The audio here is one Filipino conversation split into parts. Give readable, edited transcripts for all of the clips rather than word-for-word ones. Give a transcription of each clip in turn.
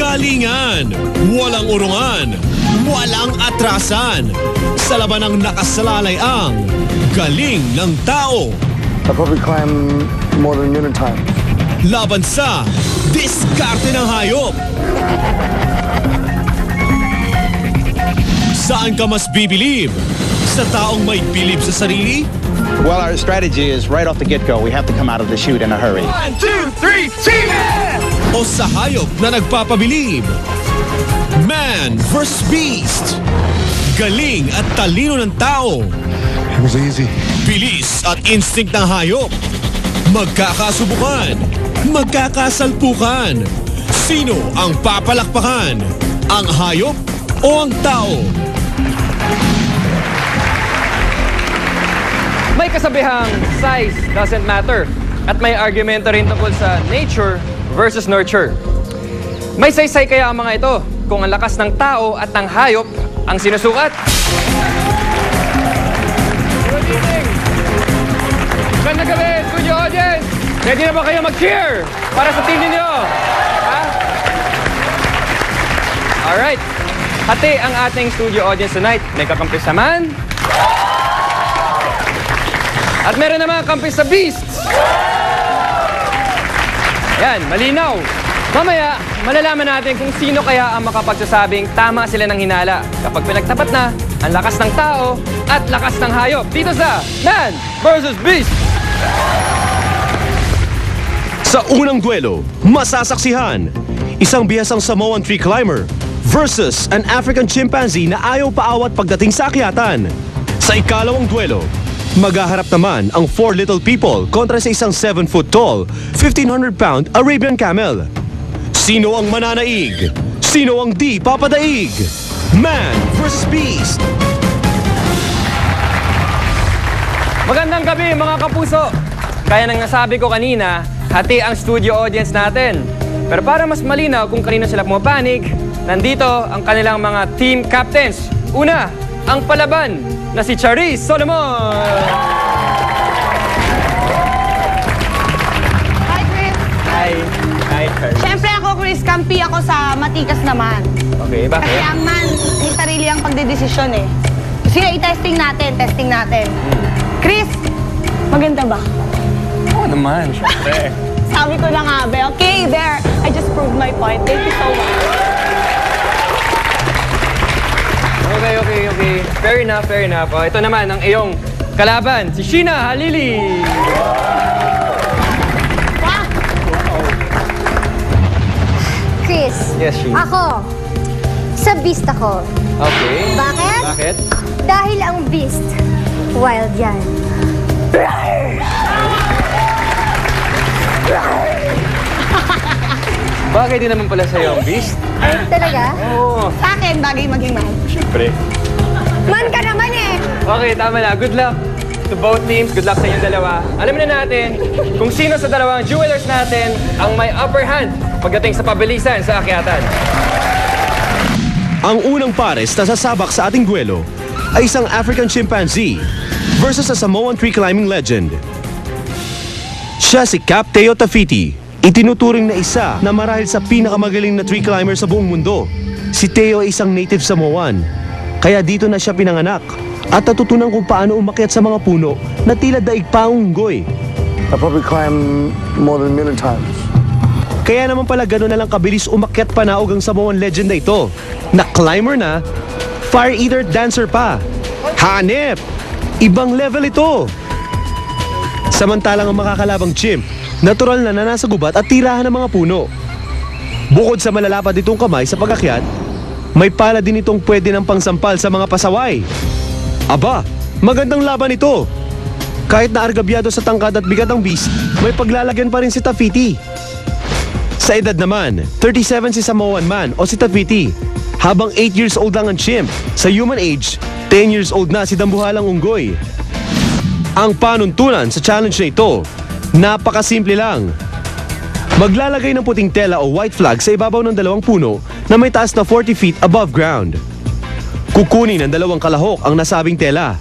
Galingan, walang urungan, walang atrasan. Sa laban ng nakasalalay ang galing ng tao. I probably climb more than a million times. Laban sa diskarte ng hayop. Saan ka mas bibilib? Sa taong may bilib sa sarili? Well, our strategy is right off the get-go, we have to come out of the chute in a hurry. 1, 2, 3, Seaman! O sa hayop na nagpapabilib? Man vs. Beast. Galing at talino ng tao. It was easy. Bilis at instinct ng hayop. Magkakasubukan. Magkakasalpukan. Sino ang papalakpakan? Ang hayop o ang tao? May kasabihang size doesn't matter at may argumento rin tungkol sa nature versus nurture. May saysay kaya ang mga ito kung ang lakas ng tao at ng hayop ang sinusukat? Good evening! Magandang gabi, studio audience! Ready na ba kayo mag-cheer para sa team ninyo? Ha? Alright. Hati ang ating studio audience tonight. May kakampi sa Man. At meron naman kampi sa Beasts. Yan, malinaw. Mamaya, malalaman natin kung sino kaya ang makapagsasabing tama sila ng hinala kapag pinagtapat na ang lakas ng tao at lakas ng hayop dito sa Man vs. Beast. Sa unang duelo, masasaksihan isang bihasang Samoan tree climber versus an African chimpanzee na ayaw paawat pagdating sa akyatan. Sa ikalawang duelo, maghaharap naman ang 4 little people kontra sa isang 7-foot tall, 1,500-pound Arabian camel. Sino ang mananaig? Sino ang di papadaig? Man vs. Beast. Magandang gabi mga kapuso! Kaya nang nasabi ko kanina, hati ang studio audience natin. Pero para mas malinaw kung kanino sila pumapanig, nandito ang kanilang mga team captains. Una, ang palaban na si Charis Solomon. Hi, Chris. Hi. Hi, Charis. Siyempre ako, Chris, kampi ako sa matikas naman. Okay, Kasi bakit? ang man, may sarili ang pagdedesisyon eh. Sige, i-testing natin. Chris, maganda ba? Oo naman, syempre. Sabi ko na nga, be. Okay, there. I just proved my point. Thank you so much. Okay. Fair enough. O, ito naman ang iyong kalaban, si Sheena Halili. Wow! Chris, Yes, Sheena. ako, sa beast ako. Okay. Bakit? Bakit? Dahil ang beast, wild yan. Bagay din naman pala sa'yo ang beast. Ay, talaga? Oo, Sa akin, bagay maging man. syempre. Man ka naman eh! Okay, tama na. Good luck to both teams. Good luck sa inyong dalawa. Alamin na natin kung sino sa dalawang jewelers natin ang may upper hand pagdating sa pabilisan sa akyatan. Ang unang pares na sasabak sa ating duelo ay isang African chimpanzee versus a Samoan tree climbing legend. Siya si Cap Teo Tafiti, itinuturing na isa na marahil sa pinakamagaling na tree climber sa buong mundo. Si Teo ay isang native Samoan, kaya dito na siya pinanganak at natutunan kung paano umakyat sa mga puno na tila daig pa ang unggoy. I probably climb more than a million times. Kaya naman pala gano'n na lang kabilis umakyat panaog ang Samoan legend na ito. Na climber na, fire eater dancer pa. Hanep! Ibang level ito. Samantalang ang makakalabang chimp, natural na nasa gubat at tirahan ng mga puno. Bukod sa malalapad itong kamay sa pag-akyat, may pala din itong pwede ng pangsampal sa mga pasaway. Aba, magandang laban ito. Kahit na argabyado sa tangkad at bigat ang beast, may paglalagyan pa rin si Tafiti. Sa edad naman, 37 si Samoan man o si Tafiti, habang 8 years old lang ang chimp. Sa human age, 10 years old na si dambuhalang unggoy. Ang panuntunan sa challenge na ito, napakasimple lang. Maglalagay ng puting tela o white flag sa ibabaw ng dalawang puno na may taas na 40 feet above ground. Kukunin ng dalawang kalahok ang nasabing tela.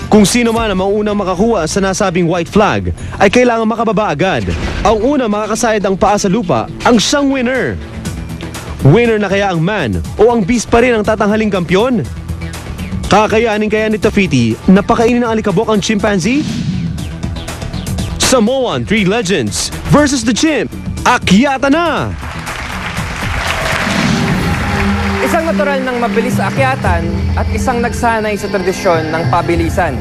Kung sino man ang maunang makakuha sa nasabing white flag ay kailangan makababa agad. Ang una makakasayad ang paa sa lupa ang siyang winner. Winner na kaya ang man o ang beast pa rin ang tatanghaling kampyon? Kakayanin kaya ni Tafiti na pakainin ng alikabok ang chimpanzee? Samoan 3 Legends versus the Chimp. Akyata na! Isang natural ng mabilis sa akyatan at isang nagsanay sa tradisyon ng pabilisan.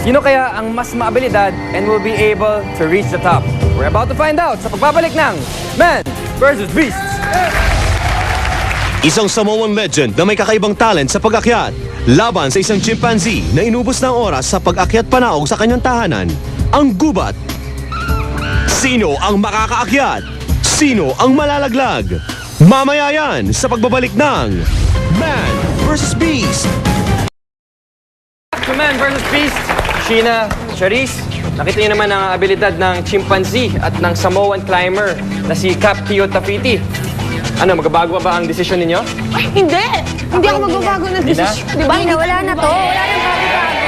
Sino kaya ang mas maabilidad and will be able to reach the top? We're about to find out sa pagbabalik ng Man versus Beast. Isang Samoan legend na may kakaibang talent sa pag-akyat laban sa isang chimpanzee na inubos ng oras sa pag-akyat panaog sa kanyang tahanan, ang gubat. Sino ang makakaakyat? Sino ang malalaglag? Mamaya yan sa pagbabalik ng Man vs. Beast. To Man versus Beast, Sheena, Charisse, nakita niyo naman ang abilidad ng chimpanzee at ng Samoan climber na si Cap Tio Tafiti. Ano, magbabago ba ang desisyon ninyo? Ay, hindi! Hindi ako magbabago ng Hindi na? desisyon. Di ba? Hindi na, wala na to. Wala nang bago-bago.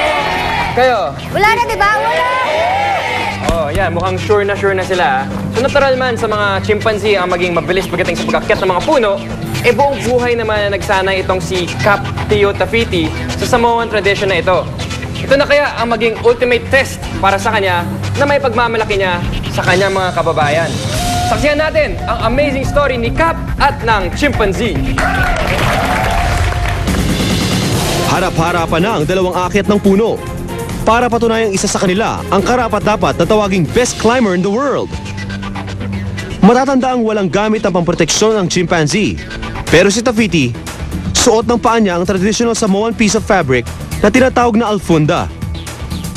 Kayo? Wala na, di ba? Wala! Oh, yan, mukhang sure na sila. So natural man sa mga chimpanzee ang maging mabilis pagdating sa pag-akyat ng mga puno, eh buong buhay naman na nagsanay itong si Cap Tio Tafiti sa Samoan tradition na ito. Ito na kaya ang maging ultimate test para sa kanya na may pagmamalaki niya sa kanyang mga kababayan. Saksihan natin ang amazing story ni Cap at ng chimpanzee. Harap-harapan na ang dalawang aakyat ng puno para patunayang isa sa kanila ang karapat-dapat na tawaging best climber in the world. Matatanda ang walang gamit ang pamproteksyon ng chimpanzee. Pero si Tafiti, suot ng paa niya ang traditional Samoan piece of fabric na tinatawag na alfunda.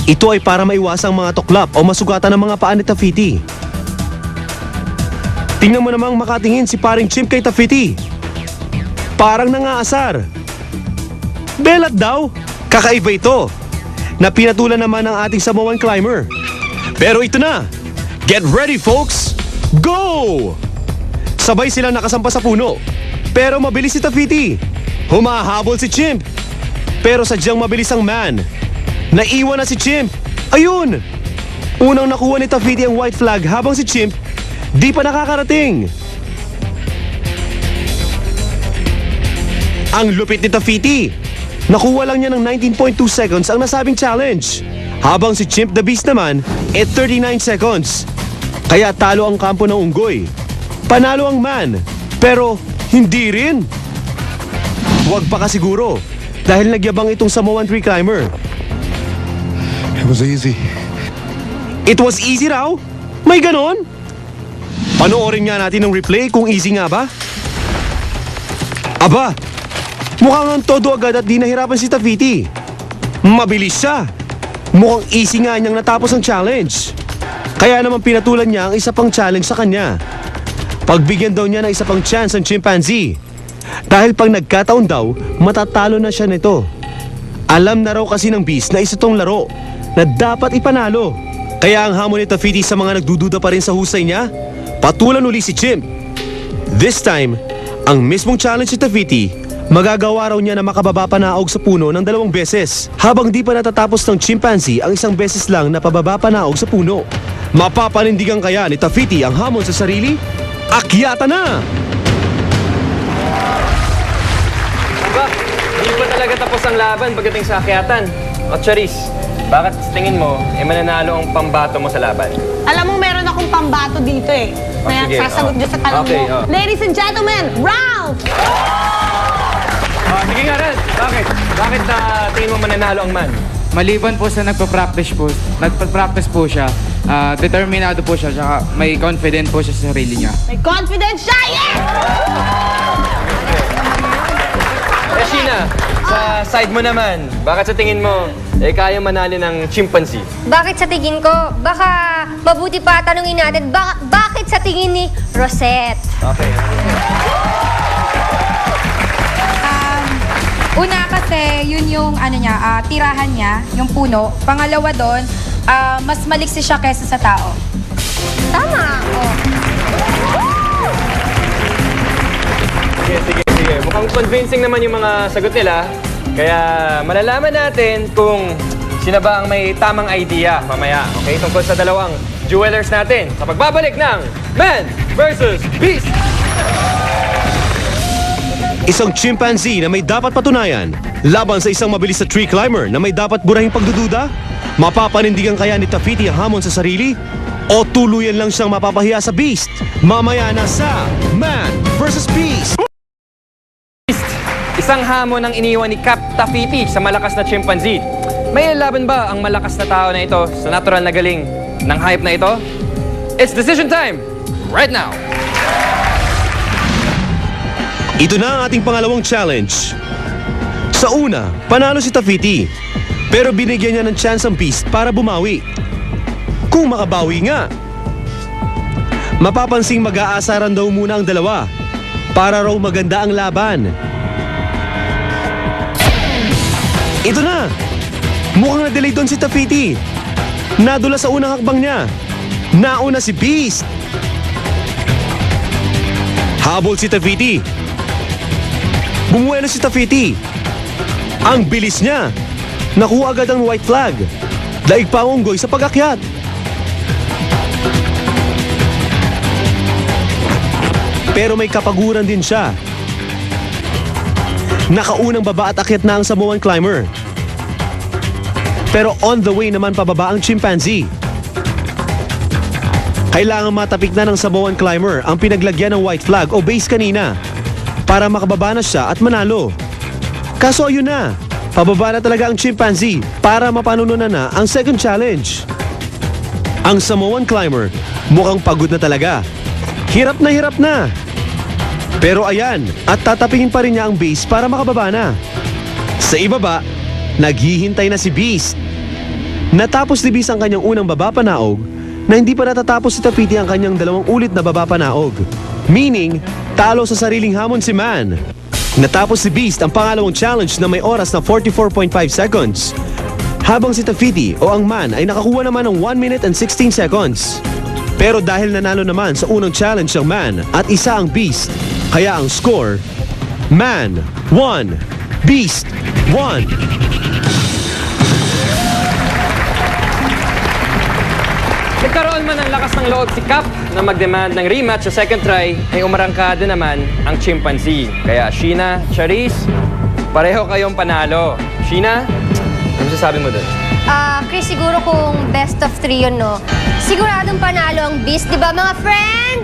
Ito ay para maiwasang mga tuklap o masugatan ng mga paa ni Tafiti. Tingnan mo namang makatingin si paring chimp kay Tafiti. Parang nangaasar. Belat daw. Kakaiba ito. Na pinatulan naman ng ating Samoan climber. Pero ito na. Get ready, folks! Go! Sabay silang nakasampa sa puno. Pero mabilis si Tafiti. Humahabol si Chimp. Pero sadyang mabilis ang man. Naiwan na si Chimp. Ayun! Unang nakuha ni Tafiti ang white flag habang si Chimp di pa nakakarating. Ang lupit ni Tafiti. Nakuha lang niya ng 19.2 seconds ang nasabing challenge. Habang si Chimp the Beast naman, 39 seconds. Kaya talo ang kampo ng unggoy. Panalo ang man, pero hindi rin. Huwag pa kasiguro, dahil nagyabang itong Samoan tree climber. It was easy. It was easy raw? May ganon? Panoorin nga natin ang replay kung easy nga ba? Aba, mukhang ang todo agad at di nahirapan si Tafiti. Mabilis siya. Mukhang easy nga niyang natapos ang challenge. Kaya naman pinatulan niya ang isa pang challenge sa kanya. Pagbigyan daw niya ng isa pang chance ang chimpanzee. Dahil pag nagkataon daw, matatalo na siya nito. Alam na raw kasi ng Beast na isa tong laro na dapat ipanalo. Kaya ang hamon ni Tafiti sa mga nagdududa pa rin sa husay niya, patulan uli si Chimp. This time, ang mismong challenge ni Tafiti, magagawa raw niya na makababa panaog sa puno ng 2 beses habang di pa natatapos ng chimpanzee ang 1 beses lang na pababa panaog sa puno. Mapapanindigan kaya ni Tafiti ang hamon sa sarili? Akyata na! Ba, hindi pa talaga tapos ang laban pagdating sa akyatan. O Charisse, bakit sa tingin mo, mananalo ang pambato mo sa laban? Alam mo, meron akong pambato dito eh. Kaya sige, sasagot dyan sa tanong Okay, mo. oh. Ladies and gentlemen, round! Sige nga rin, bakit? Bakit tingin mo mananalo ang man? Maliban po sa nagpa-practice po siya, determinado po siya, tsaka may confident po siya sa sarili niya. May confidence siya, yes! Sheena, sa side mo naman, bakit sa tingin mo, kaya manalo ng chimpanzee? Bakit sa tingin ko? Baka mabuti pa tanungin natin, bakit sa tingin ni Rosette? Okay. Una kasi, yun yung tirahan niya, yung puno. Pangalawa doon, mas maliksi siya kesa sa tao. Tama. Oh. Sige. Mukhang convincing naman yung mga sagot nila. Kaya malalaman natin kung sino ba ang may tamang idea mamaya. Okay, tungkol sa dalawang jewelers natin sa pagbabalik ng Man versus Beast! Isang chimpanzee na may dapat patunayan laban sa isang mabilis na tree climber na may dapat burahing pagdududa? Mapapanindigan kaya ni Tafiti ang hamon sa sarili? O tuluyan lang siyang mapapahiya sa Beast? Mamaya na sa Man vs. Beast! Isang hamon ang iniwan ni Cap Tafiti sa malakas na chimpanzee. May laban ba ang malakas na tao na ito sa natural na galing ng hype na ito? It's decision time! Right now! Ito na ang ating pangalawang challenge. Sa una, panalo si Tafiti. Pero binigyan niya ng chance ang Beast para bumawi. Kung makabawi nga. Mapapansing mag-aasaran daw muna ang dalawa para raw maganda ang laban. Ito na! Mukhang na-delay doon si Tafiti. Nadula sa unang hakbang niya. Nauna si Beast. Habol si Tafiti. Bumuelo si Tafiti. Ang bilis niya. Nakuha agad ang white flag. Daig pa ang unggoy sa pag-akyat. Pero may kapaguran din siya. Nakaunang baba at akyat na ang Samoan climber. Pero on the way naman pababa ang chimpanzee. Kailangan matapik na ng Samoan climber ang pinaglagyan ng white flag o base kanina para makababa na siya at manalo. Kaso ayun na, pababa na talaga ang chimpanzee para mapanununan na ang second challenge. Ang Samoan climber mukhang pagod na talaga. Hirap na. Pero ayan, at tatapingin pa rin niya ang base para makababa na. Sa ibaba, naghihintay na si Beast. Natapos ni Beast ang kanyang unang baba panaog na hindi pa natatapos si Tafiti ang kanyang 2 ulit na baba panaog. Meaning, talo sa sariling hamon si Man. Natapos si Beast ang pangalawang challenge na may oras na 44.5 seconds. Habang si Tafiti o ang Man ay nakakuha naman ng 1 minute and 16 seconds. Pero dahil nanalo naman sa unang challenge ang Man at isa ang Beast, kaya ang score, Man 1, Beast 1. Nagkaroon man ng lakas ng loob si Cap na mag-demand ng rematch sa second try, ay umarangkada naman ang chimpanzee. Kaya Sheena, Charisse, pareho kayong panalo. Sheena, ano sasabi mo doon? Chris, siguro kung best of 3 yun, no? Siguradong panalo ang Beast, di ba mga friend?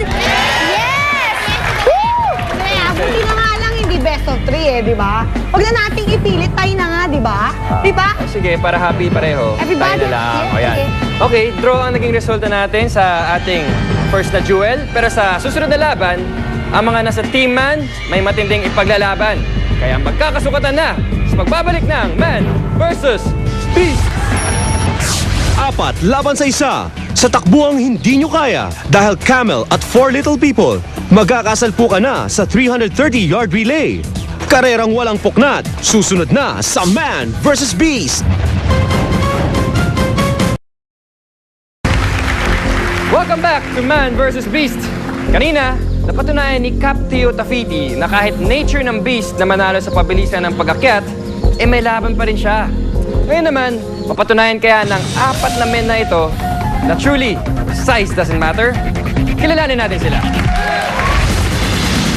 Yes! Woo! Kaya, buti na nga lang hindi best of 3 eh, di ba? Huwag na nating ipilit, tayo na nga, di ba? Di ba? Sige, para happy pareho. Everybody, Tayo na lang. yeah, O, yan. okay. Okay, draw ang naging resulta natin sa ating first na duel. Pero sa susunod na laban, ang mga nasa Team Man may matinding ipaglalaban. Kaya magkakasukatan na sa pagbabalik ng Man vs. Beast! 4 laban sa 1 sa takbuang hindi nyo kaya dahil Camel at 4 Little People magkakasalpukan na sa 330-yard relay. Karerang walang puknat, susunod na sa Man vs. Beast! Welcome back to Man vs. Beast! Kanina, napatunayan ni Cap Teo Tafiti na kahit nature ng Beast na manalo sa pabilisan ng pag-akyat, may laban pa rin siya. Ngayon naman, mapatunayan kaya ng 4 na men na ito na truly, size doesn't matter. Kilalanin natin sila.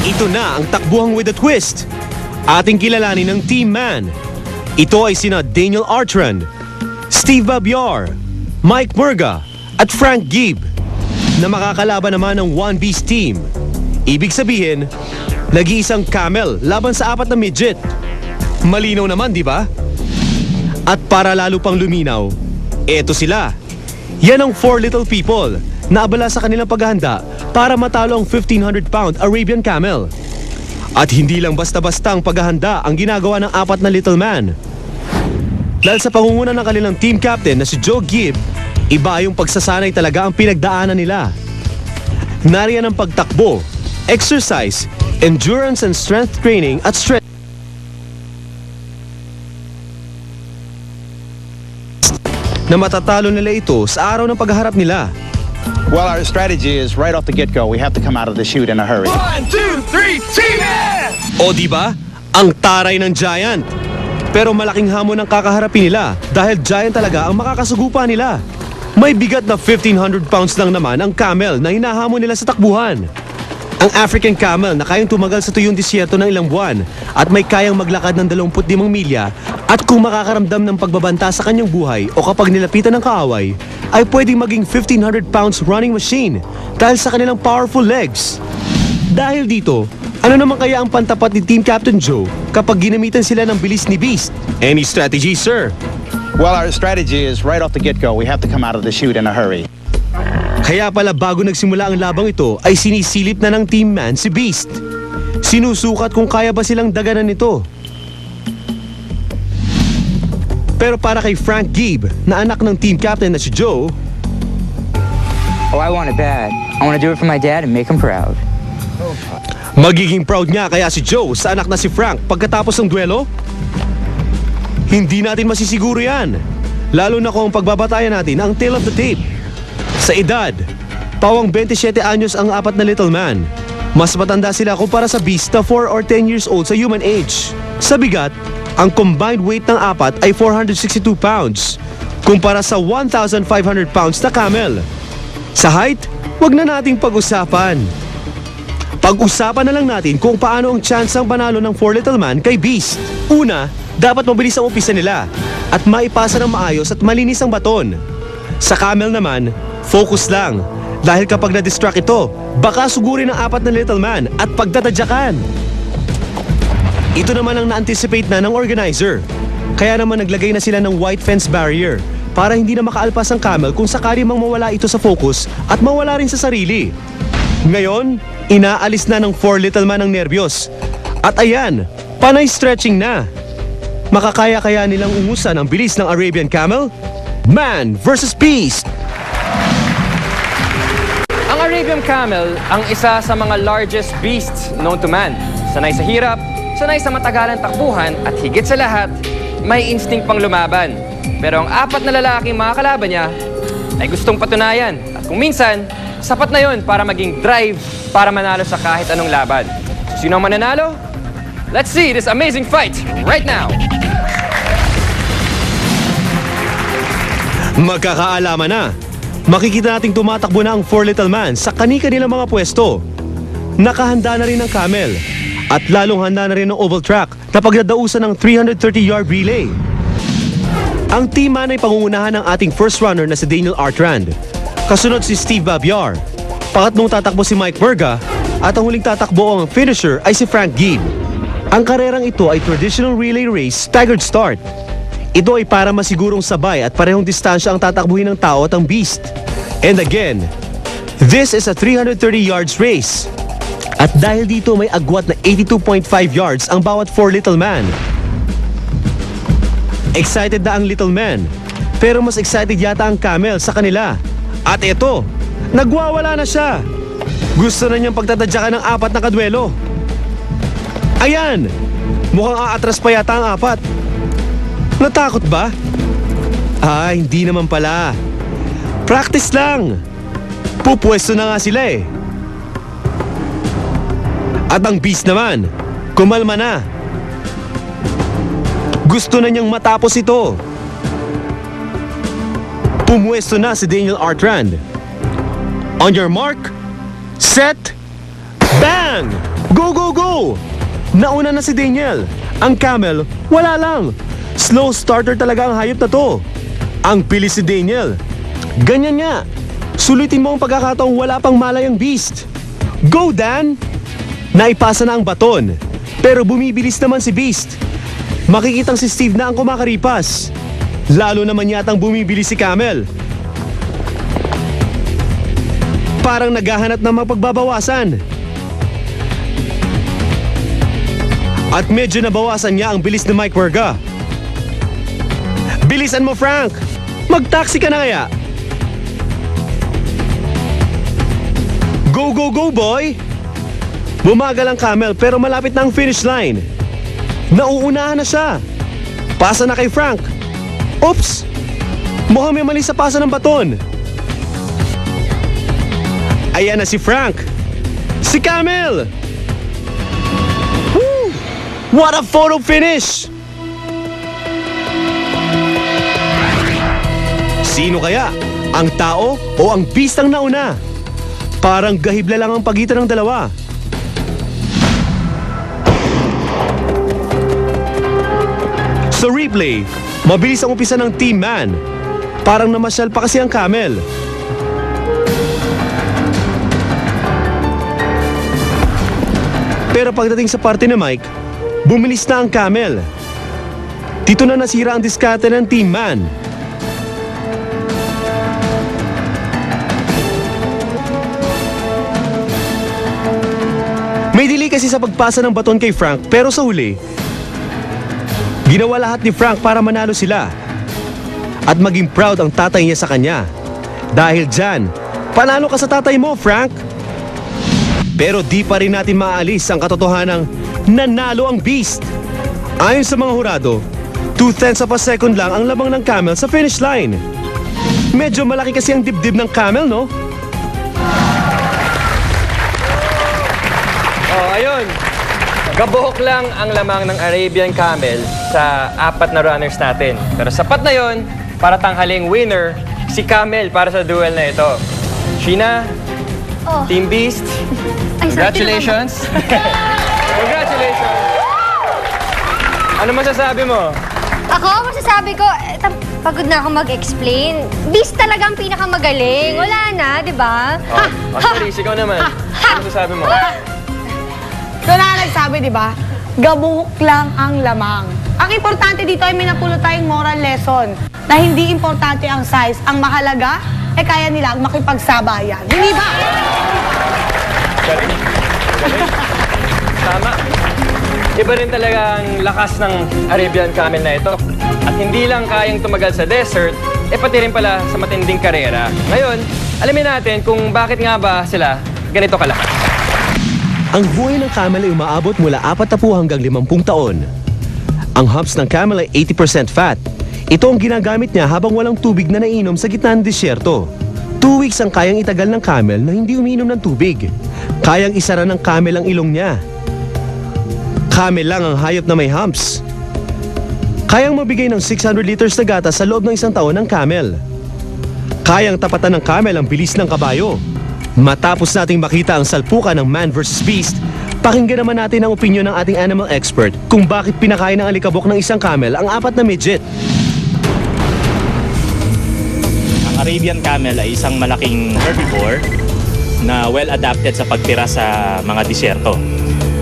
Ito na ang takbuhang with a twist. Ating kilalanin ng Team Man. Ito ay sina Daniel Artrand, Steve Babiar, Mike Murga, at Frank Gibb na makakalaban naman ng One Beast team. Ibig sabihin, nag-iisang camel laban sa 4 na midget. Malinaw naman, di ba? At para lalo pang luminaw, eto sila. Yan ang 4 Little People na abala sa kanilang paghahanda para matalo ang 1,500-pound Arabian Camel. At hindi lang basta-basta ang paghahanda ang ginagawa ng 4 na Little Man. Dahil sa pangunguna ng kanilang team captain na si Joe Gibb, iba yung pagsasanay talaga ang pinagdaanan nila. Nariyan ang pagtakbo, exercise, endurance and strength training at strength na matatalo nila ito sa araw ng pagharap nila. Well, our strategy is right off the get-go, we have to come out of the chute in a hurry. 1, 2, 3, Team! O di ba? Ang taray ng Giant. Pero malaking hamon ang kakaharapin nila dahil Giant talaga ang makakasugupa nila. May bigat na 1,500 pounds lang naman ang camel na hinahamon nila sa takbuhan. Ang African camel na kayang tumagal sa tuyong disyerto ng ilang buwan at may kayang maglakad ng 25 milya at kung makakaramdam ng pagbabanta sa kanyang buhay o kapag nilapitan ng kaaway, ay pwedeng maging 1,500 pounds running machine dahil sa kanilang powerful legs. Dahil dito, ano naman kaya ang pantapat ni Team Captain Joe kapag ginamitan sila ng bilis ni Beast? Any strategy, sir? Well, our strategy is right off the get-go, we have to come out of the chute in a hurry. Kaya pala bago nagsimula ang labang ito ay sinisilip na ng Team Man si Beast. Sinusukat kung kaya ba silang daganan nito. Pero para kay Frank Gibb, na anak ng team captain na si Joe, Oh, I want it bad. I want to do it for my dad and make him proud. magiging proud nga kaya si Joe sa anak na si Frank pagkatapos ng duelo? Hindi natin masisiguro yan. Lalo na kung pagbabatayan natin ang tail of the tape. Sa edad, pawang 27 anyos ang apat na little man. Mas matanda sila kumpara sa Beast na 4 or 10 years old sa human age. Sa bigat, ang combined weight ng apat ay 462 pounds kumpara sa 1,500 pounds na camel. Sa height, wag na nating pag-usapan. Pag-usapan na lang natin kung paano ang chance ang panalo ng 4 little man kay Beast. Una, dapat mabilis ang umpisa nila at maipasa ng maayos at malinis ang baton. Sa camel naman, focus lang. Dahil kapag na-distract ito, baka sugurin ng apat na little man at pagtatadyakan. Ito naman ang na-anticipate na ng organizer. Kaya naman naglagay na sila ng white fence barrier para hindi na makaalpas ang camel kung sakali mang mawala ito sa focus at mawala rin sa sarili. Ngayon, inaalis na ng 4 little man ang nerbiyos. At ayan, panay stretching na. Makakaya kaya nilang ungusan ang bilis ng Arabian camel? Man versus Beast! Ang Arabian Camel ang isa sa mga largest beasts known to man. Sanay sa hirap, sanay sa matagalang takbuhan at higit sa lahat, may instinct pang lumaban. Pero ang apat na lalaking mga kalaban niya ay gustong patunayan at kung minsan, sapat na yon para maging drive para manalo sa kahit anong laban. Sino ang mananalo? Let's see this amazing fight right now! Magkakaalaman na. Makikita nating tumatakbo na ang 4 little man sa kani-kanilang mga pwesto. Nakahanda na rin ang camel at lalong handa na rin ang oval track na pagdadausan ng 330-yard relay. Ang team man ay pangungunahan ng ating first runner na si Daniel Artrand. Kasunod si Steve Babiar. Pangatlong tatakbo si Mike Berga at ang huling tatakbo ang finisher ay si Frank Gibb. Ang karerang ito ay traditional relay race staggered start. Ito ay para masigurong sabay at parehong distansya ang tatakbuhin ng tao at ang beast. And again, this is a 330 yards race. At dahil dito may agwat na 82.5 yards ang bawat 4 little man. Excited na ang little man, pero mas excited yata ang camel sa kanila. At ito, nagwawala na siya. Gusto na niyang pagtatadyakan ng apat na kadwelo. Ayan, mukhang aatras pa yata ang apat. Natakot ba? Hindi naman pala. Practice lang. Pupwesto na nga sila eh. At ang beast naman, kumalma na. Gusto na niyang matapos ito. Pumwesto na si Daniel Artrand. On your mark, set, bang! Go, go, go! Nauna na si Daniel. Ang camel, wala lang. Slow starter talaga ang hayop na to. Ang bilis si Daniel. Ganyan nga. Sulitin mo ang pagkakataong wala pang malay ang beast. Go, Dan! Naipasa na ang baton. Pero bumibilis naman si Beast. Makikitang si Steve na ang kumakaripas. Lalo naman yatang bumibilis si Camel. Parang naghahanap ng mapagbabawasan. At medyo nabawasan niya ang bilis ni Mike Berga. Bilisan mo, Frank! Mag-taxi ka na kaya? Go, go, go, boy! Bumagal ang camel pero malapit na ang finish line. Nauunahan na siya. Pasa na kay Frank. Oops! Mukhang may mali sa pasa ng baton. Ayan na si Frank. Si Camel! Woo! What a photo finish! Sino kaya? Ang tao o ang beast ang nauna? Parang gahibla lang ang pagitan ng dalawa. Sa replay, mabilis ang umpisa ng Team Man. Parang namasyal pa kasi ang camel. Pero pagdating sa parte ni Mike, bumilis na ang camel. Dito na nasira ang diskarte ng Team Man. May delay kasi sa pagpasa ng baton kay Frank, pero sa huli, ginawa lahat ni Frank para manalo sila. At maging proud ang tatay niya sa kanya. Dahil dyan, panalo ka sa tatay mo, Frank! Pero di pa rin natin maalis ang katotohanang nanalo ang Beast. Ayon sa mga hurado, 0.2 of a second lang ang labang ng camel sa finish line. Medyo malaki kasi ang dibdib ng camel, no? Oh, ayun. Gabuhok lang ang lamang ng Arabian Camel sa 4 na runners natin. Pero sapat na yon para tanghaling winner si Camel para sa duel na ito. Sheena, Oh. Team Beast, Ay, congratulations. Congratulations. Ano masasabi mo? Ako, masasabi ko, pagod na ako mag-explain. Beast talaga ang pinakamagaling. Wala na, di ba? Oh, Charis, ikaw naman. Ano masasabi mo? So na nagsabi, di ba? Gabuhok lang ang lamang. Ang importante dito ay may napulot tayong moral lesson na hindi importante ang size. Ang mahalaga, kaya nila makipagsabayan. Hindi ba? Galing. Tama. Iba rin talaga ang lakas ng Arabian Camel na ito. At hindi lang kayang tumagal sa desert, pati rin pala sa matinding karera. Ngayon, alamin natin kung bakit nga ba sila ganito kalakas. Ang buhay ng camel ay umaabot mula 40 hanggang 50 taon. Ang humps ng camel ay 80% fat. Ito ang ginagamit niya habang walang tubig na nainom sa gitna ng disyerto. 2 weeks ang kayang itagal ng camel na hindi uminom ng tubig. Kayang isara ng camel ang ilong niya. Camel lang ang hayop na may humps. Kayang mabigay ng 600 liters na gatas sa loob ng 1 taon ng camel. Kayang tapatan ng camel ang bilis ng kabayo. Matapos nating makita ang salpukan ng Man vs. Beast, pakinggan naman natin ang opinyon ng ating animal expert kung bakit pinakain ng alikabok ng isang camel ang 4 na midget. Ang Arabian camel ay isang malaking herbivore na well-adapted sa pagtira sa mga disyerto.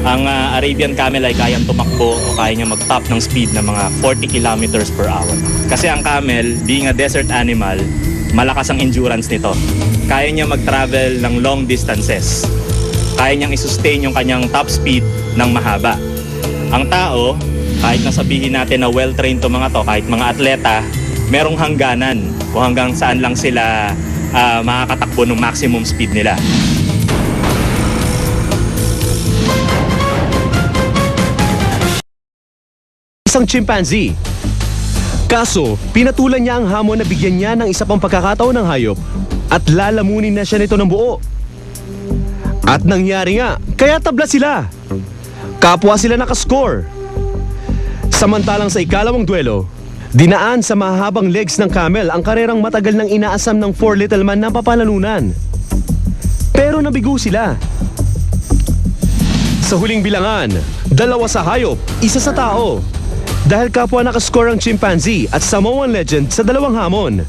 Ang Arabian camel ay kayang tumakbo o kaya niya mag-top ng speed ng mga 40 kilometers per hour. Kasi ang camel, being a desert animal, malakas ang endurance nito. Kaya niya mag-travel ng long distances. Kaya niyang i-sustain yung kanyang top speed ng mahaba. Ang tao, kahit nasabihin natin na well-trained to mga to, kahit mga atleta, merong hangganan kung hanggang saan lang sila makakatakbo ng maximum speed nila. Isang chimpanzee. Kaso, pinatulan niya ang hamon na bigyan niya ng isa pang pagkakataon ng hayop at lalamunin na siya nito ng buo. At nangyari nga, kaya tabla sila. Kapwa sila nakascore. Samantalang sa ikalawang duelo, dinaan sa mahabang legs ng camel ang karerang matagal nang inaasam ng 4 little man na papalanunan. Pero nabigo sila. Sa huling bilangan, 2 sa hayop, 1 sa tao. Dahil kapwa nakascore ang chimpanzee at Samoan legend sa 2 hamon.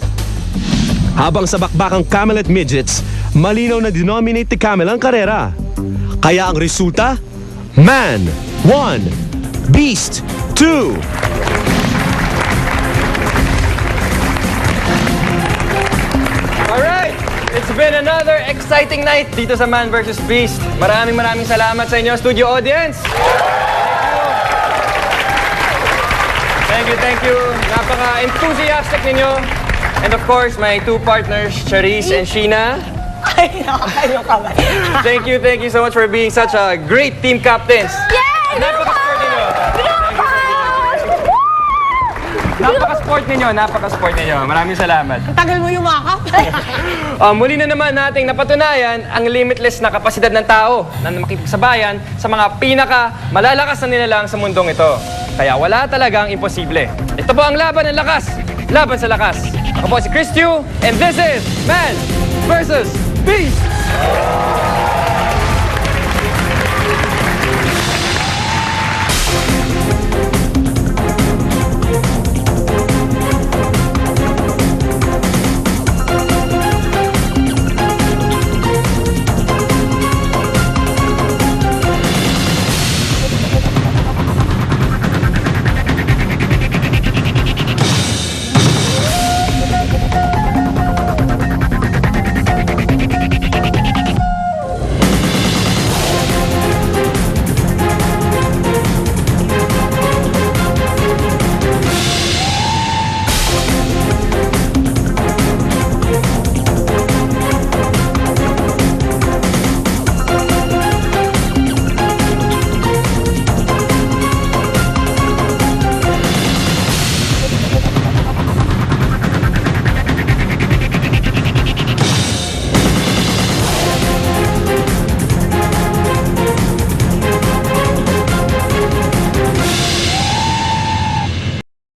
Habang sa bakbakang camel at midgets, malinaw na denominate ni camel ang karera. Kaya ang resulta, Man 1, Beast 2. Alright! It's been another exciting night dito sa Man vs. Beast. Maraming salamat sa inyo, studio audience! Thank you. Napaka-enthusiastic ninyo. And of course, my 2 partners, Charis and Sheena. Ay, nakakayo ka ba? Thank you so much for being such a great team captains. Yay! Napaka-sport ninyo. Napaka-sport ninyo. Maraming salamat. Ang tagal mo yumakap. Muli na naman nating napatunayan ang limitless na kapasidad ng tao na makipagsabayan sa mga pinaka-malalakas na nilalang sa mundong ito. Kaya wala talagang imposible. Ito po ang laban ng lakas. Laban sa lakas. Ako po si Chris Tiu, and this is Man vs. Beast!